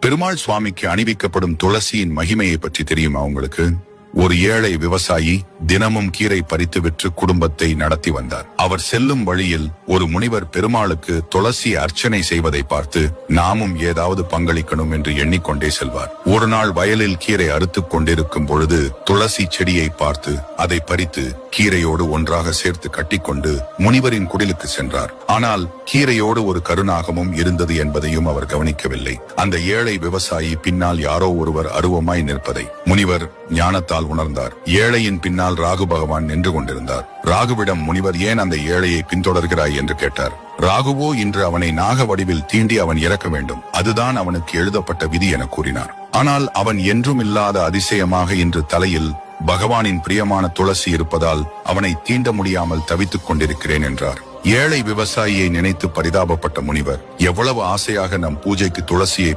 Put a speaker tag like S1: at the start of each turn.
S1: பெருமாள் சுவாமிக்கு அணிவிக்கப்படும் துளசியின் மகிமையை பற்றி தெரியுமா உங்களுக்கு? ஒரு ஏழை விவசாயி தினமும் கீரை பறித்து விற்று குடும்பத்தை நடத்தி வந்தார். அவர் செல்லும் வழியில் ஒரு முனிவர் பெருமாளுக்கு துளசி அர்ச்சனை செய்வதை பார்த்து நாமும் ஏதாவது பங்களிக்கணும் என்று எண்ணிக்கொண்டே செல்வார். ஒரு நாள் வயலில் கீரை அறுத்துக் கொண்டிருக்கும் பொழுது துளசி செடியை பார்த்து அதை பறித்து கீரையோடு ஒன்றாக சேர்த்து கட்டிக்கொண்டு முனிவரின் குடிலுக்கு சென்றார். ஆனால் கீரையோடு ஒரு கருநாகமும் இருந்தது என்பதையும் அவர் கவனிக்கவில்லை. அந்த ஏழை விவசாயி பின்னால் யாரோ ஒருவர் அருவமாய் நிற்பதை முனிவர் ஞானத்தால் உணர்ந்தார். ஏழையின் பின்னால் ராகு பகவான் நின்று கொண்டிருந்தார். ராகுவிடம் முனிவர் ஏன் அந்த ஏழையை பின்தொடர்கிறாய் என்று கேட்டார். ராகுவோ இன்று அவனை நாக வடிவில் தீண்டி அவன் இறக்க வேண்டும், அதுதான் அவனுக்கு எழுதப்பட்ட விதி என கூறினார். ஆனால் அவன் என்றும் இல்லாத அதிசயமாக இன்று தலையில் பகவானின் பிரியமான துளசி இருப்பதால் அவனை தீண்ட முடியாமல் தவித்துக் கொண்டிருக்கிறேன் என்றார். ஏழை விவசாயியை நினைத்து பரிதாபப்பட்ட முனிவர், எவ்வளவு ஆசையாக நம் பூஜைக்கு துளசியை